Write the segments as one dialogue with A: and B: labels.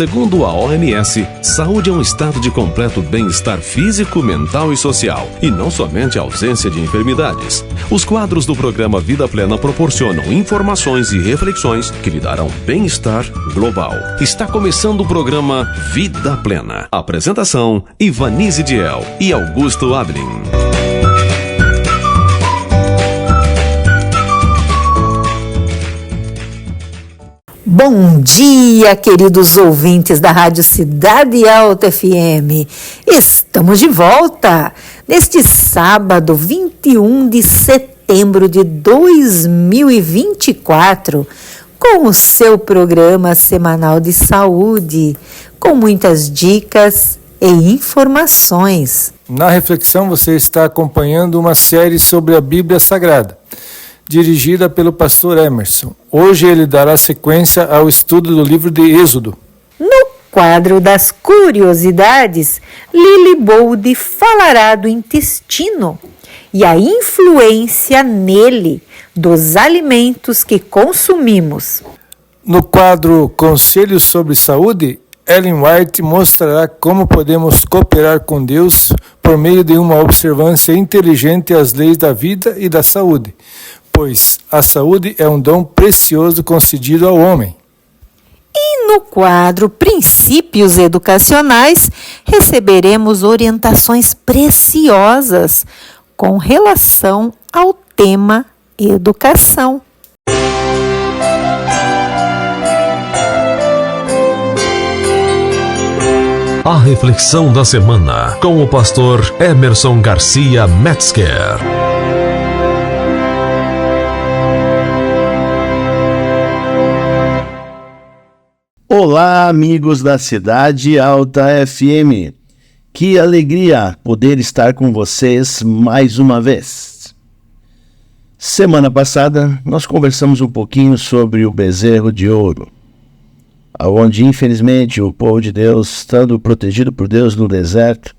A: Segundo a OMS, saúde é um estado de completo bem-estar físico, mental e social, e não somente a ausência de enfermidades. Os quadros do programa Vida Plena proporcionam informações e reflexões que lhe darão bem-estar global. Está começando o programa Vida Plena. Apresentação: Ivanise Diel e Augusto Ablin.
B: Bom dia, queridos ouvintes da Rádio Cidade Alta FM. Estamos de volta neste sábado, 21 de setembro de 2024, com o seu programa semanal de saúde, com muitas dicas e informações.
C: Na reflexão, você está acompanhando uma série sobre a Bíblia Sagrada, dirigida pelo pastor Emerson. Hoje ele dará sequência ao estudo do livro de Êxodo.
B: No quadro das curiosidades, Lili Bold falará do intestino e a influência nele dos alimentos que consumimos.
C: No quadro Conselhos sobre Saúde, Ellen White mostrará como podemos cooperar com Deus por meio de uma observância inteligente às leis da vida e da saúde, pois a saúde é um dom precioso concedido ao homem.
B: E no quadro Princípios Educacionais, receberemos orientações preciosas com relação ao tema educação.
A: A reflexão da semana com o pastor Emerson Garcia Metzger.
D: Olá, amigos da Cidade Alta FM. Que alegria poder estar com vocês mais uma vez. Semana passada, nós conversamos um pouquinho sobre o bezerro de ouro, onde, infelizmente, o povo de Deus, estando protegido por Deus no deserto,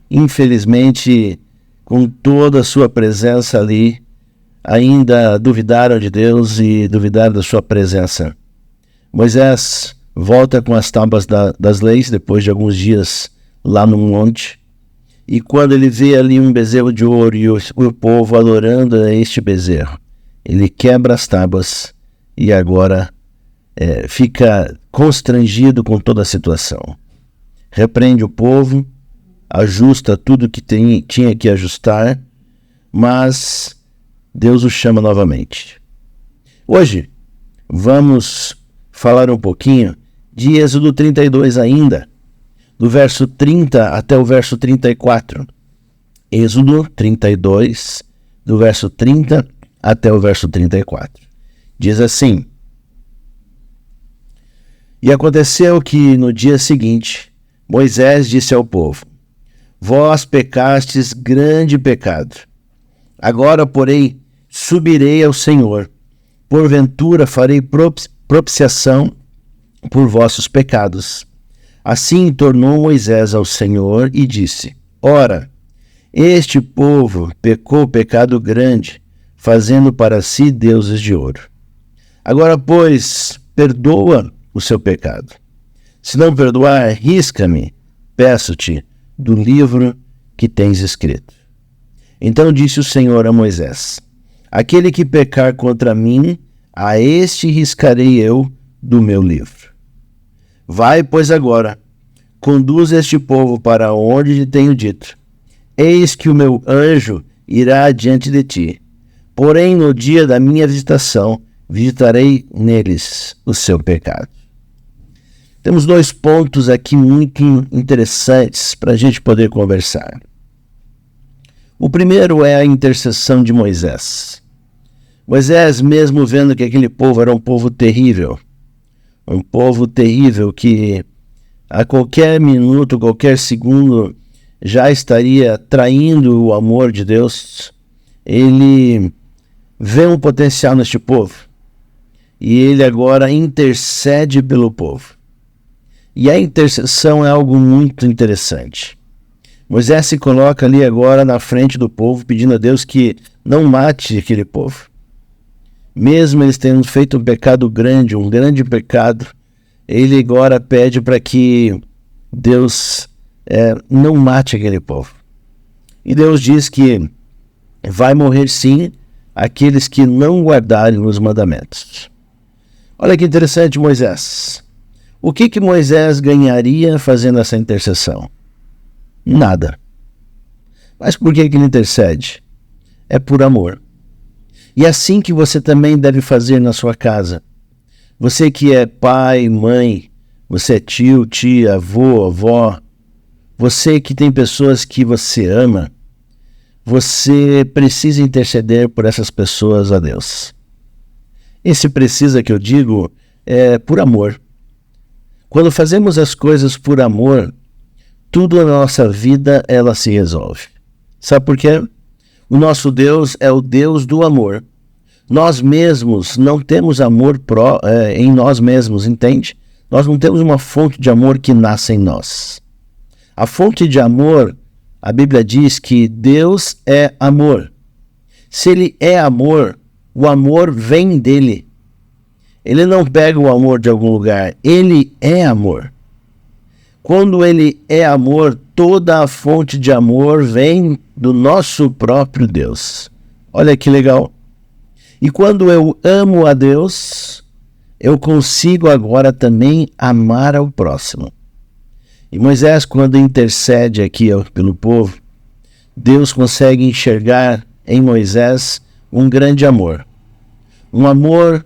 D: infelizmente, com toda a sua presença ali, ainda duvidaram de Deus e duvidaram da sua presença. Moisés volta com as tábuas das leis, depois de alguns dias lá no monte, e quando ele vê ali um bezerro de ouro e o povo adorando a este bezerro, ele quebra as tábuas e agora fica constrangido com toda a situação. Repreende o povo, ajusta tudo que tinha que ajustar, mas Deus o chama novamente. Hoje vamos falar um pouquinho de Êxodo 32 ainda, do verso 30 até o verso 34. Êxodo 32, do verso 30 até o verso 34. Diz assim: E aconteceu que no dia seguinte, Moisés disse ao povo: Vós pecastes grande pecado. Agora, porém, subirei ao Senhor. Porventura farei propiciação por vossos pecados. Assim tornou Moisés ao Senhor e disse: Ora, este povo pecou pecado grande, fazendo para si deuses de ouro. Agora, pois, perdoa o seu pecado. Se não perdoar, risca-me, peço-te, do livro que tens escrito. Então disse o Senhor a Moisés: Aquele que pecar contra mim, a este riscarei eu do meu livro. Vai, pois, agora, conduz este povo para onde te tenho dito. Eis que o meu anjo irá adiante de ti. Porém, no dia da minha visitação, visitarei neles o seu pecado. Temos dois pontos aqui muito interessantes para a gente poder conversar. O primeiro é a intercessão de Moisés. Moisés, mesmo vendo que aquele povo era um povo terrível que a qualquer minuto, qualquer segundo, já estaria traindo o amor de Deus, ele vê um potencial neste povo e ele agora intercede pelo povo. E a intercessão é algo muito interessante. Moisés se coloca ali agora na frente do povo, pedindo a Deus que não mate aquele povo. Mesmo eles tendo feito um pecado grande, um grande pecado, ele agora pede para que Deus não mate aquele povo. E Deus diz que vai morrer sim aqueles que não guardarem os mandamentos. Olha que interessante, Moisés. O que Moisés ganharia fazendo essa intercessão? Nada. Mas por que ele intercede? É por amor. E é assim que você também deve fazer na sua casa. Você que é pai, mãe, você é tio, tia, avô, avó, você que tem pessoas que você ama, você precisa interceder por essas pessoas a Deus. Esse precisa que eu digo é por amor. Quando fazemos as coisas por amor, tudo na nossa vida ela se resolve. Sabe por quê? O nosso Deus é o Deus do amor. Nós mesmos não temos amor em nós mesmos, entende? Nós não temos uma fonte de amor que nasce em nós. A fonte de amor, a Bíblia diz que Deus é amor. Se Ele é amor, o amor vem dele. Ele não pega o amor de algum lugar, Ele é amor. Quando Ele é amor, toda a fonte de amor vem do nosso próprio Deus. Olha que legal. E quando eu amo a Deus, eu consigo agora também amar ao próximo. E Moisés, quando intercede aqui pelo povo, Deus consegue enxergar em Moisés um grande amor. Um amor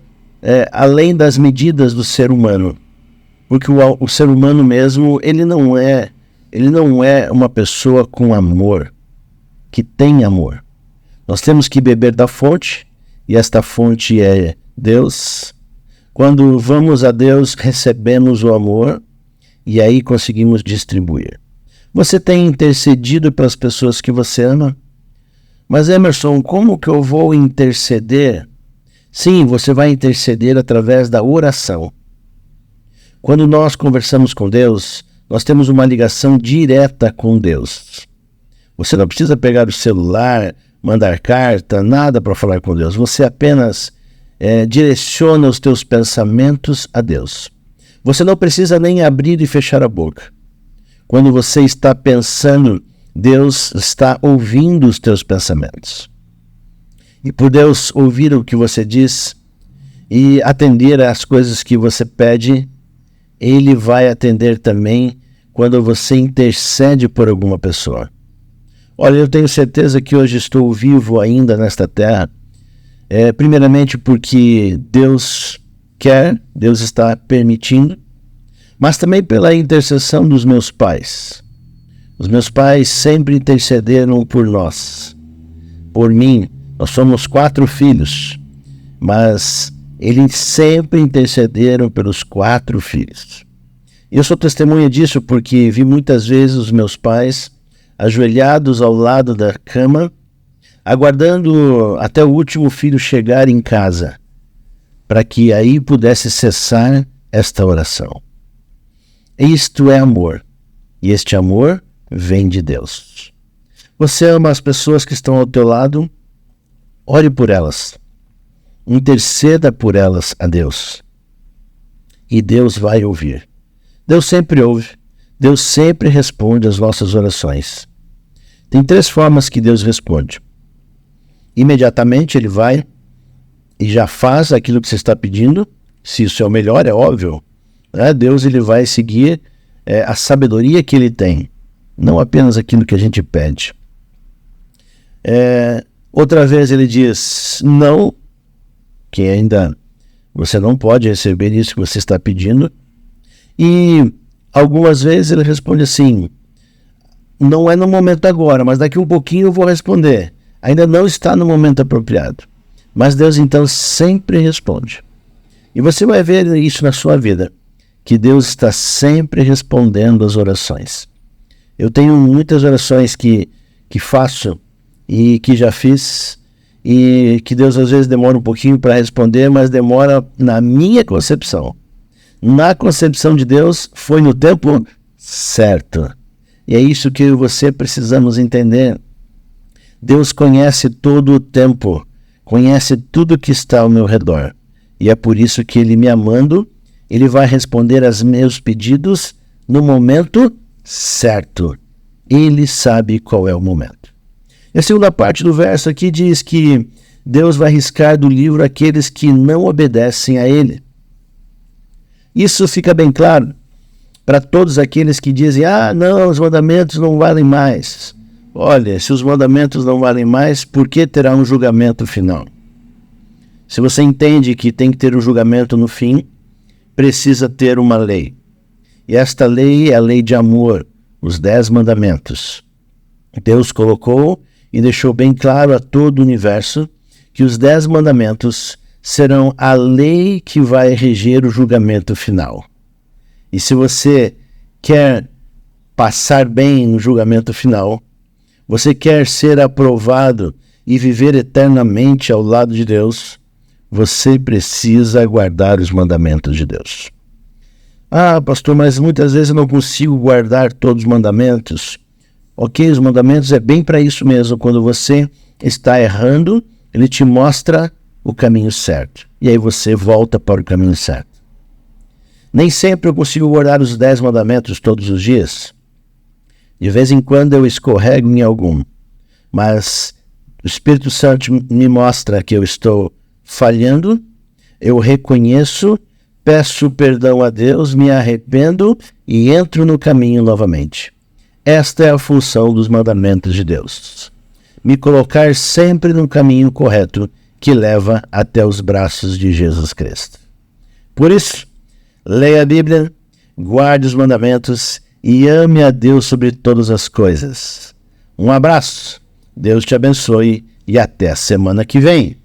D: além das medidas do ser humano. Porque o ser humano mesmo, ele não é uma pessoa com amor, que tem amor. Nós temos que beber da fonte, e esta fonte é Deus. Quando vamos a Deus, recebemos o amor, e aí conseguimos distribuir. Você tem intercedido pelas pessoas que você ama? Mas Emerson, como que eu vou interceder? Sim, você vai interceder através da oração. Quando nós conversamos com Deus, nós temos uma ligação direta com Deus. Você não precisa pegar o celular, mandar carta, nada para falar com Deus. Você apenas direciona os teus pensamentos a Deus. Você não precisa nem abrir e fechar a boca. Quando você está pensando, Deus está ouvindo os teus pensamentos. E por Deus ouvir o que você diz e atender às coisas que você pede, Ele vai atender também quando você intercede por alguma pessoa. Olha, eu tenho certeza que hoje estou vivo ainda nesta terra, primeiramente porque Deus quer, Deus está permitindo, mas também pela intercessão dos meus pais. Os meus pais sempre intercederam por nós, por mim. Nós somos 4 filhos, mas eles sempre intercederam pelos 4 filhos. Eu sou testemunha disso porque vi muitas vezes os meus pais ajoelhados ao lado da cama, aguardando até o último filho chegar em casa, para que aí pudesse cessar esta oração. Isto é amor, e este amor vem de Deus. Você ama as pessoas que estão ao teu lado? Ore por elas, interceda por elas a Deus, e Deus vai ouvir. Deus sempre ouve, Deus sempre responde às nossas orações. Tem 3 formas que Deus responde. Imediatamente Ele vai e já faz aquilo que você está pedindo, se isso é o melhor, é óbvio. Deus ele vai seguir a sabedoria que Ele tem, não apenas aquilo que a gente pede. Outra vez Ele diz não, que ainda você não pode receber isso que você está pedindo. E algumas vezes Ele responde assim, não é no momento agora, mas daqui um pouquinho eu vou responder. Ainda não está no momento apropriado. Mas Deus então sempre responde. E você vai ver isso na sua vida, que Deus está sempre respondendo às orações. Eu tenho muitas orações que faço e que já fiz, e que Deus às vezes demora um pouquinho para responder, mas demora na minha concepção. Na concepção de Deus, foi no tempo certo. E é isso que eu e você precisamos entender. Deus conhece todo o tempo, conhece tudo que está ao meu redor. E é por isso que Ele me amando, Ele vai responder aos meus pedidos no momento certo. Ele sabe qual é o momento. E a segunda parte do verso aqui diz que Deus vai riscar do livro aqueles que não obedecem a Ele. Isso fica bem claro para todos aqueles que dizem: não, os mandamentos não valem mais. Olha, se os mandamentos não valem mais, por que terá um julgamento final? Se você entende que tem que ter um julgamento no fim, precisa ter uma lei. E esta lei é a lei de amor, os 10 mandamentos. Deus colocou e deixou bem claro a todo o universo que os 10 mandamentos serão a lei que vai reger o julgamento final. E se você quer passar bem no julgamento final, você quer ser aprovado e viver eternamente ao lado de Deus, você precisa guardar os mandamentos de Deus. Pastor, mas muitas vezes eu não consigo guardar todos os mandamentos. Ok, os mandamentos é bem para isso mesmo. Quando você está errando, ele te mostra o caminho certo. E aí você volta para o caminho certo. Nem sempre eu consigo guardar os 10 mandamentos todos os dias. De vez em quando eu escorrego em algum. Mas o Espírito Santo me mostra que eu estou falhando, eu reconheço, peço perdão a Deus, me arrependo e entro no caminho novamente. Esta é a função dos mandamentos de Deus. Me colocar sempre no caminho correto que leva até os braços de Jesus Cristo. Por isso, leia a Bíblia, guarde os mandamentos e ame a Deus sobre todas as coisas. Um abraço, Deus te abençoe e até a semana que vem.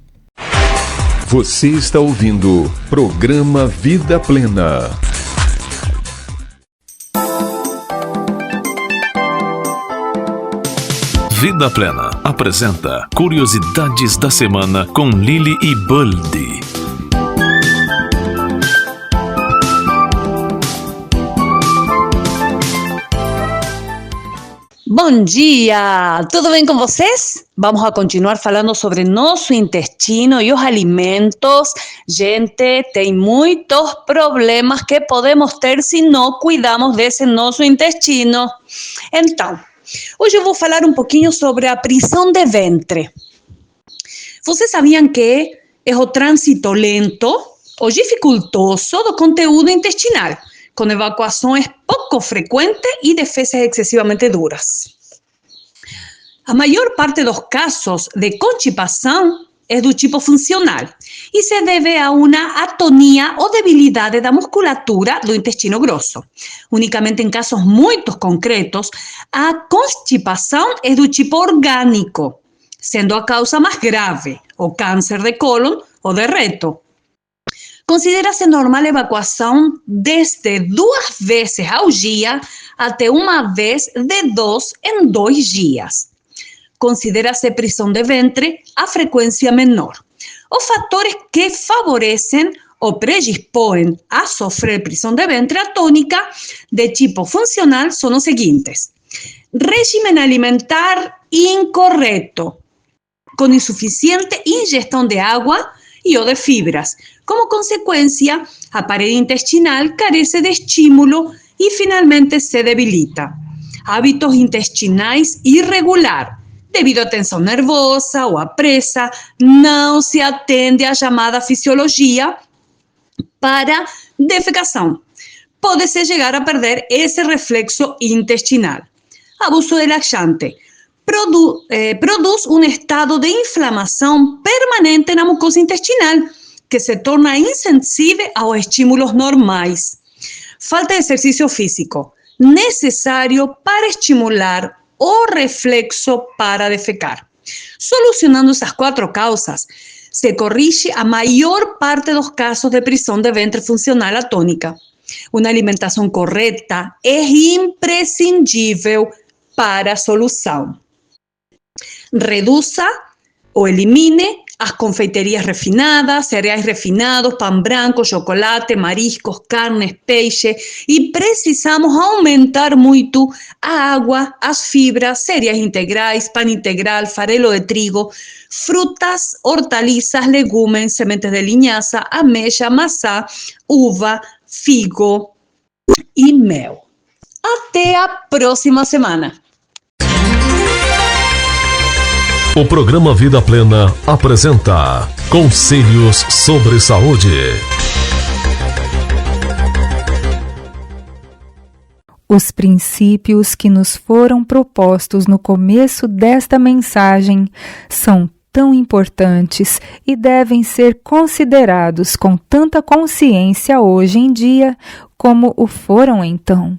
A: Você está ouvindo Programa Vida Plena. Vida Plena apresenta Curiosidades da Semana com Lily e Buldy.
E: Bom dia! Tudo bem com vocês? Vamos a continuar falando sobre nosso intestino e os alimentos. Gente, tem muitos problemas que podemos ter se não cuidamos desse nosso intestino. Então, hoje eu vou falar um pouquinho sobre a prisão de ventre. Vocês sabiam que é o trânsito lento ou dificultoso do conteúdo intestinal, com evacuações pouco frequentes e de fezes excessivamente duras. A maior parte dos casos de constipação é do tipo funcional e se deve a uma atonia ou debilidade da musculatura do intestino grosso. Unicamente em casos muito concretos, a constipação é do tipo orgânico, sendo a causa mais grave o câncer de cólon ou de reto. Considera-se normal a evacuação desde 2 vezes ao dia até uma vez de 2 em 2 dias. Considera-se prisão de ventre a frequência menor. Os fatores que favorecem ou predispõem a sofrer prisão de ventre atônica de tipo funcional são os seguintes: regime alimentar incorreto, com insuficiente ingestão de água e ou de fibras. Como consequência, a parede intestinal carece de estímulo e finalmente se debilita. Hábitos intestinais irregular, devido à tensão nervosa ou à pressa, não se atende à chamada fisiologia para defecação. Pode-se chegar a perder esse reflexo intestinal. Abuso de laxante produz um estado de inflamação permanente na mucosa intestinal, que se torna insensível aos estímulos normais. Falta de exercício físico, necessário para estimular o reflexo para defecar. Solucionando essas 4 causas, se corrige a maior parte dos casos de prisão de ventre funcional atônica. Uma alimentação correta é imprescindível para a solução. Reduza ou elimine as confeiterias refinadas, cereais refinados, pão branco, chocolate, mariscos, carnes, peixe, e precisamos aumentar muito a água, as fibras, cereais integrais, pão integral, farelo de trigo, frutas, hortalizas, legumes, sementes de linhaça, ameixa, maçã, uva, figo e mel. Até a próxima semana!
A: O programa Vida Plena apresenta Conselhos sobre Saúde.
F: Os princípios que nos foram propostos no começo desta mensagem são tão importantes e devem ser considerados com tanta consciência hoje em dia como o foram então.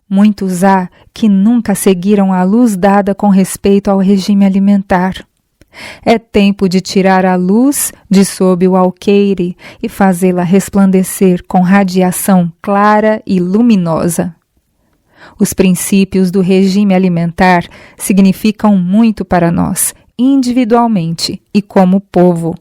F: Muitos há que nunca seguiram a luz dada com respeito ao regime alimentar. É tempo de tirar a luz de sob o alqueire e fazê-la resplandecer com radiação clara e luminosa. Os princípios do regime alimentar significam muito para nós, individualmente e como povo.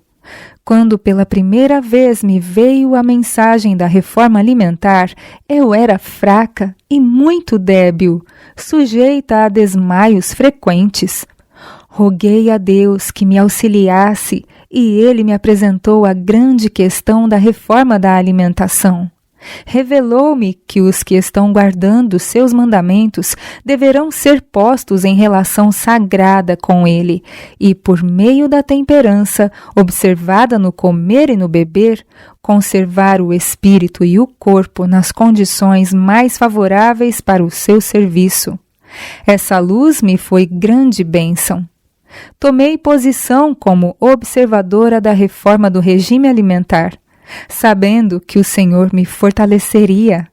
F: Quando pela primeira vez me veio a mensagem da reforma alimentar, eu era fraca e muito débil, sujeita a desmaios frequentes. Roguei a Deus que me auxiliasse e Ele me apresentou a grande questão da reforma da alimentação. Revelou-me que os que estão guardando seus mandamentos deverão ser postos em relação sagrada com Ele e, por meio da temperança observada no comer e no beber, conservar o espírito e o corpo nas condições mais favoráveis para o seu serviço. Essa luz me foi grande bênção. Tomei posição como observadora da reforma do regime alimentar, sabendo que o Senhor me fortaleceria.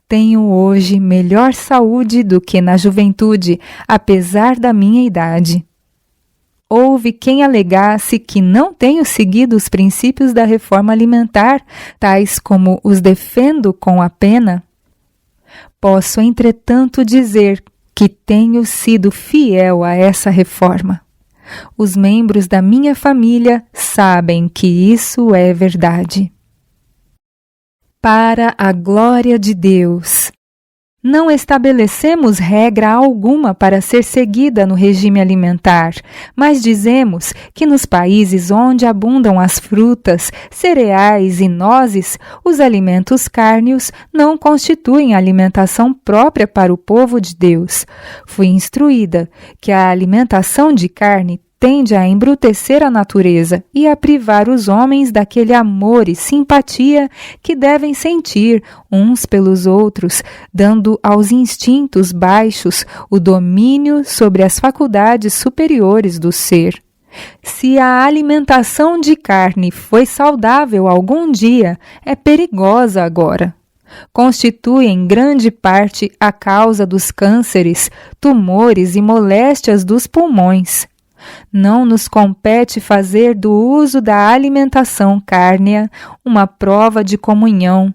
F: Tenho hoje melhor saúde do que na juventude, apesar da minha idade. Houve quem alegasse que não tenho seguido os princípios da reforma alimentar, tais como os defendo com a pena. Posso, entretanto, dizer que tenho sido fiel a essa reforma. Os membros da minha família sabem que isso é verdade. Para a glória de Deus. Não estabelecemos regra alguma para ser seguida no regime alimentar, mas dizemos que nos países onde abundam as frutas, cereais e nozes, os alimentos cárneos não constituem alimentação própria para o povo de Deus. Fui instruída que a alimentação de carne tende a embrutecer a natureza e a privar os homens daquele amor e simpatia que devem sentir uns pelos outros, dando aos instintos baixos o domínio sobre as faculdades superiores do ser. Se a alimentação de carne foi saudável algum dia, é perigosa agora. Constitui em grande parte a causa dos cânceres, tumores e moléstias dos pulmões. Não nos compete fazer do uso da alimentação cárnea uma prova de comunhão.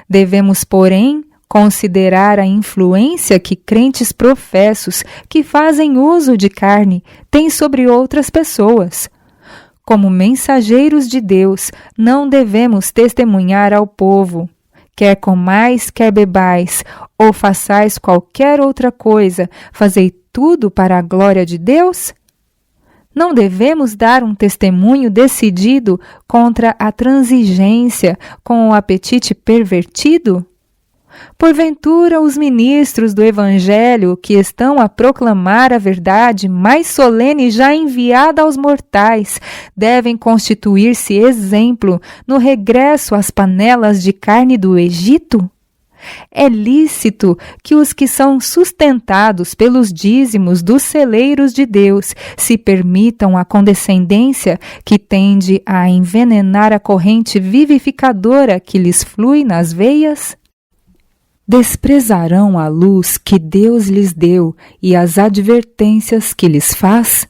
F: Devemos, porém, considerar a influência que crentes professos que fazem uso de carne têm sobre outras pessoas. Como mensageiros de Deus, não devemos testemunhar ao povo. Quer comais, quer bebais, ou façais qualquer outra coisa, fazei tudo para a glória de Deus? Não devemos dar um testemunho decidido contra a transigência com o apetite pervertido? Porventura, os ministros do Evangelho que estão a proclamar a verdade mais solene já enviada aos mortais devem constituir-se exemplo no regresso às panelas de carne do Egito? É lícito que os que são sustentados pelos dízimos dos celeiros de Deus se permitam a condescendência que tende a envenenar a corrente vivificadora que lhes flui nas veias? Desprezarão a luz que Deus lhes deu e as advertências que lhes faz?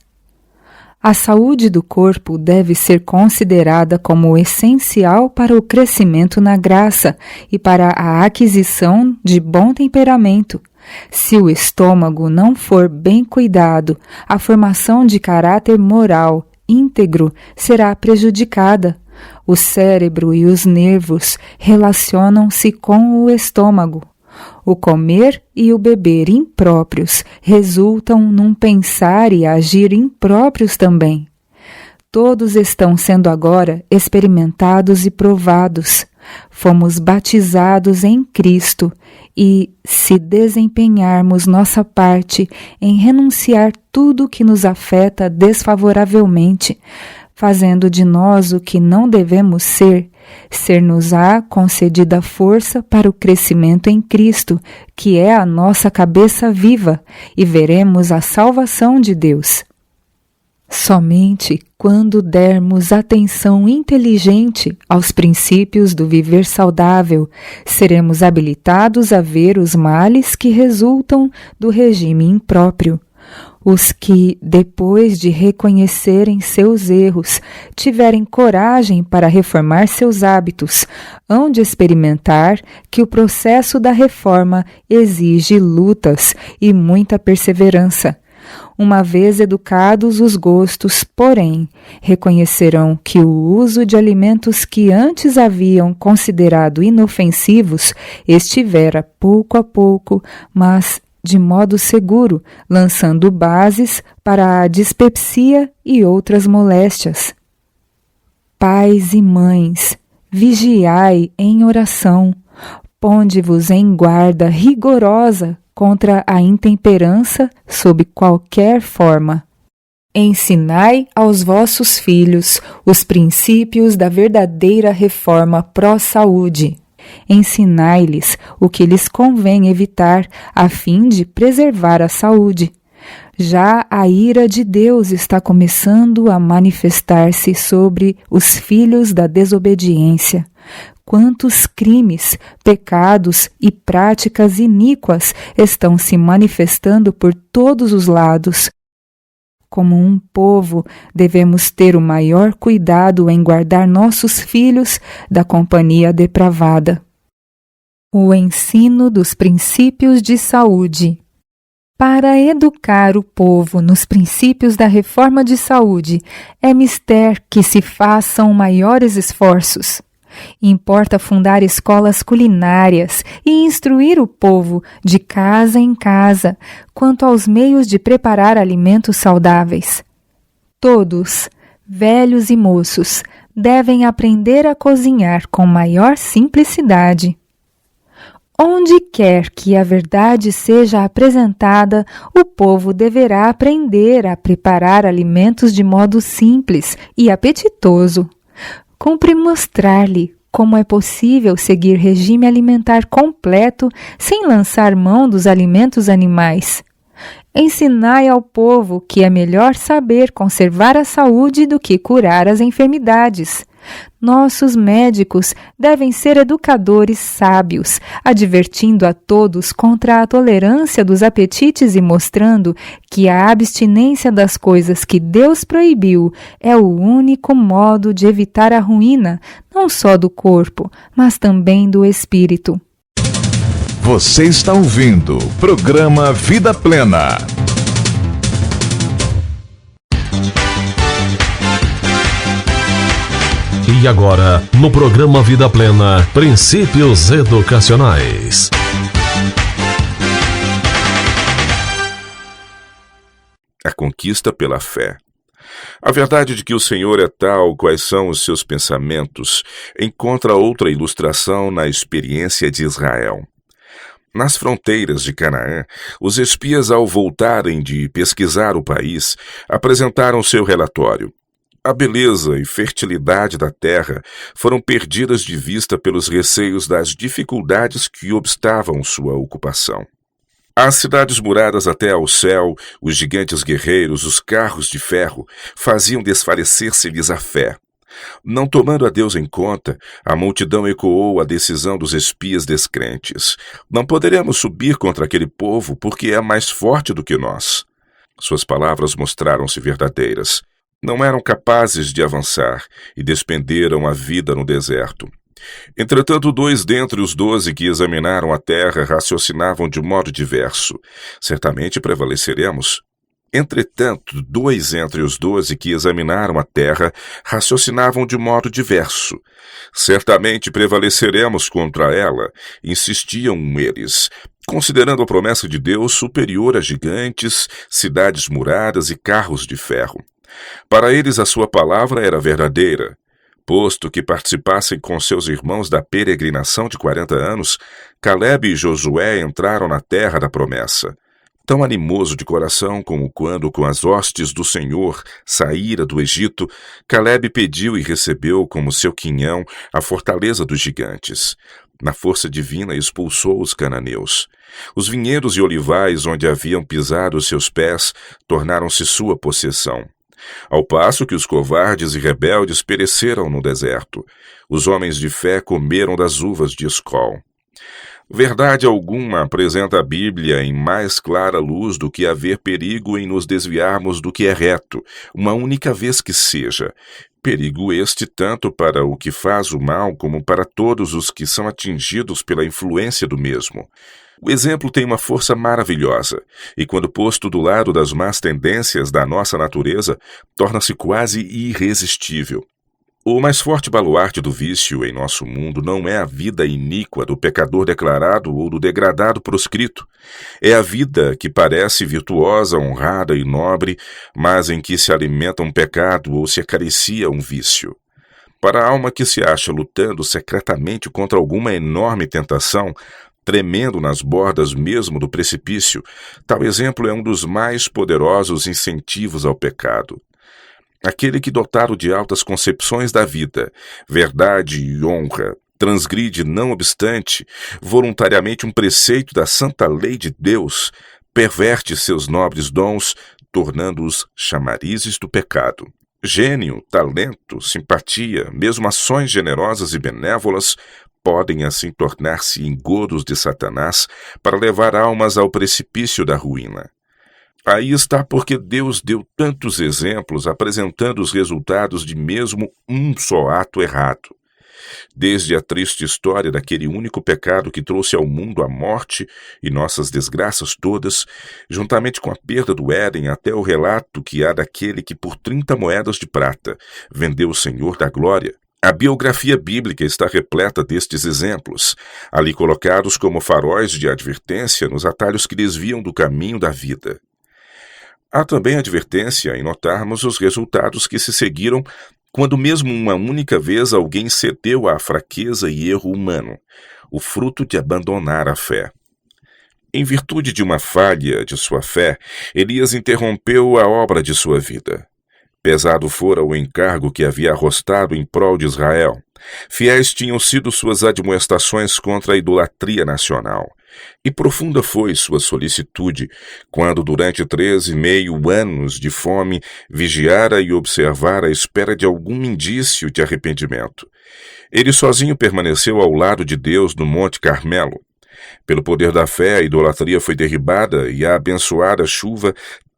F: A saúde do corpo deve ser considerada como essencial para o crescimento na graça e para a aquisição de bom temperamento. Se o estômago não for bem cuidado, a formação de caráter moral íntegro será prejudicada. O cérebro e os nervos relacionam-se com o estômago. O comer e o beber impróprios resultam num pensar e agir impróprios também. Todos estão sendo agora experimentados e provados. Fomos batizados em Cristo e, se desempenharmos nossa parte em renunciar tudo que nos afeta desfavoravelmente, fazendo de nós o que não devemos ser-nos-á concedida força para o crescimento em Cristo, que é a nossa cabeça viva, e veremos a salvação de Deus. Somente quando dermos atenção inteligente aos princípios do viver saudável, seremos habilitados a ver os males que resultam do regime impróprio. Os que, depois de reconhecerem seus erros, tiverem coragem para reformar seus hábitos, hão de experimentar que o processo da reforma exige lutas e muita perseverança. Uma vez educados os gostos, porém, reconhecerão que o uso de alimentos que antes haviam considerado inofensivos estivera pouco a pouco, mas de modo seguro, lançando bases para a dispepsia e outras moléstias. Pais e mães, vigiai em oração, ponde-vos em guarda rigorosa contra a intemperança sob qualquer forma. Ensinai aos vossos filhos os princípios da verdadeira reforma pró-saúde. Ensinai-lhes o que lhes convém evitar, a fim de preservar a saúde. Já a ira de Deus está começando a manifestar-se sobre os filhos da desobediência. Quantos crimes, pecados e práticas iníquas estão se manifestando por todos os lados. Como um povo, devemos ter o maior cuidado em guardar nossos filhos da companhia depravada. O ensino dos princípios de saúde. Para educar o povo nos princípios da reforma de saúde, é mister que se façam maiores esforços. Importa fundar escolas culinárias e instruir o povo de casa em casa quanto aos meios de preparar alimentos saudáveis. Todos, velhos e moços, devem aprender a cozinhar com maior simplicidade. Onde quer que a verdade seja apresentada, o povo deverá aprender a preparar alimentos de modo simples e apetitoso. Cumpre mostrar-lhe como é possível seguir regime alimentar completo sem lançar mão dos alimentos animais. Ensinai ao povo que é melhor saber conservar a saúde do que curar as enfermidades. Nossos médicos devem ser educadores sábios, advertindo a todos contra a tolerância dos apetites e mostrando que a abstinência das coisas que Deus proibiu é o único modo de evitar a ruína, não só do corpo, mas também do espírito.
G: Você está ouvindo o programa Vida Plena.
A: E agora, no programa Vida Plena, Princípios Educacionais.
H: A conquista pela fé. A verdade de que o Senhor é tal quais são os seus pensamentos encontra outra ilustração na experiência de Israel. Nas fronteiras de Canaã, os espias, ao voltarem de pesquisar o país, apresentaram seu relatório. A beleza e fertilidade da terra foram perdidas de vista pelos receios das dificuldades que obstavam sua ocupação. As cidades muradas até ao céu, os gigantes guerreiros, os carros de ferro, faziam desfalecer-se-lhes a fé. Não tomando a Deus em conta, a multidão ecoou a decisão dos espias descrentes. Não poderemos subir contra aquele povo porque é mais forte do que nós. Suas palavras mostraram-se verdadeiras. Não eram capazes de avançar e despenderam a vida no deserto. Entretanto, 2 dentre os 12 que examinaram a terra raciocinavam de modo diverso. Certamente prevaleceremos. Entretanto, 2 entre os 12 que examinaram a terra raciocinavam de modo diverso. Certamente prevaleceremos contra ela, insistiam eles, considerando a promessa de Deus superior a gigantes, cidades muradas e carros de ferro. Para eles a sua palavra era verdadeira. Posto que participassem com seus irmãos da peregrinação de 40 anos, Calebe e Josué entraram na terra da promessa. Tão animoso de coração como quando, com as hostes do Senhor, saíra do Egito, Calebe pediu e recebeu como seu quinhão a fortaleza dos gigantes. Na força divina expulsou os cananeus. Os vinhedos e olivais onde haviam pisado seus pés tornaram-se sua possessão. Ao passo que os covardes e rebeldes pereceram no deserto, os homens de fé comeram das uvas de Escol. Verdade alguma apresenta a Bíblia em mais clara luz do que haver perigo em nos desviarmos do que é reto, uma única vez que seja. Perigo este tanto para o que faz o mal como para todos os que são atingidos pela influência do mesmo. O exemplo tem uma força maravilhosa, e quando posto do lado das más tendências da nossa natureza, torna-se quase irresistível. O mais forte baluarte do vício em nosso mundo não é a vida iníqua do pecador declarado ou do degradado proscrito. É a vida que parece virtuosa, honrada e nobre, mas em que se alimenta um pecado ou se acaricia um vício. Para a alma que se acha lutando secretamente contra alguma enorme tentação, tremendo nas bordas mesmo do precipício, tal exemplo é um dos mais poderosos incentivos ao pecado. Aquele que, dotado de altas concepções da vida, verdade e honra, transgride, não obstante, voluntariamente um preceito da santa lei de Deus, perverte seus nobres dons, tornando-os chamarizes do pecado. Gênio, talento, simpatia, mesmo ações generosas e benévolas, podem assim tornar-se engodos de Satanás para levar almas ao precipício da ruína. Aí está porque Deus deu tantos exemplos apresentando os resultados de mesmo um só ato errado. Desde a triste história daquele único pecado que trouxe ao mundo a morte e nossas desgraças todas, juntamente com a perda do Éden, até o relato que há daquele que por 30 moedas de prata vendeu o Senhor da glória. A biografia bíblica está repleta destes exemplos, ali colocados como faróis de advertência nos atalhos que desviam do caminho da vida. Há também advertência em notarmos os resultados que se seguiram quando mesmo uma única vez alguém cedeu à fraqueza e erro humano, o fruto de abandonar a fé. Em virtude de uma falha de sua fé, Elias interrompeu a obra de sua vida. Pesado fora o encargo que havia arrostado em prol de Israel. Fiéis tinham sido suas admoestações contra a idolatria nacional. E profunda foi sua solicitude, quando durante 13,5 anos de fome vigiara e observara à espera de algum indício de arrependimento. Ele sozinho permaneceu ao lado de Deus no Monte Carmelo. Pelo poder da fé, a idolatria foi derribada e a abençoada chuva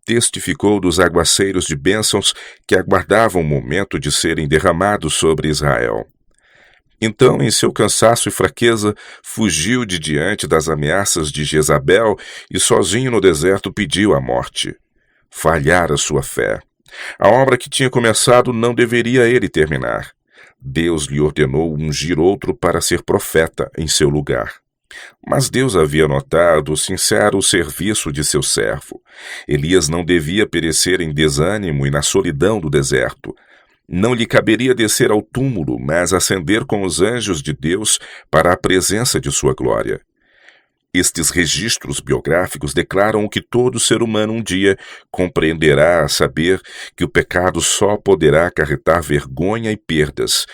H: testificou dos aguaceiros de bênçãos que aguardavam o momento de serem derramados sobre Israel. Então, em seu cansaço e fraqueza, fugiu de diante das ameaças de Jezabel e sozinho no deserto pediu a morte. Falhara sua fé. A obra que tinha começado não deveria ele terminar. Deus lhe ordenou ungir outro para ser profeta em seu lugar. Mas Deus havia notado o sincero serviço de seu servo. Elias não devia perecer em desânimo e na solidão do deserto. Não lhe caberia descer ao túmulo, mas ascender com os anjos de Deus para a presença de sua glória. Estes registros biográficos declaram o que todo ser humano um dia compreenderá a saber que o pecado só poderá acarretar vergonha e perdas,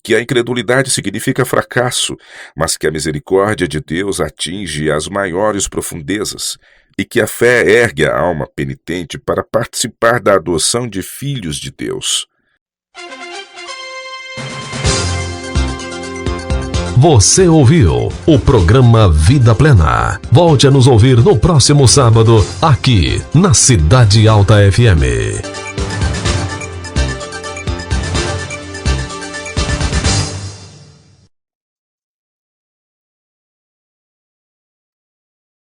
H: que a incredulidade significa fracasso, mas que a misericórdia de Deus atinge as maiores profundezas, e que a fé ergue a alma penitente para participar da adoção de filhos de Deus.
A: Você ouviu o programa Vida Plena. Volte a nos ouvir no próximo sábado, aqui na Cidade Alta FM.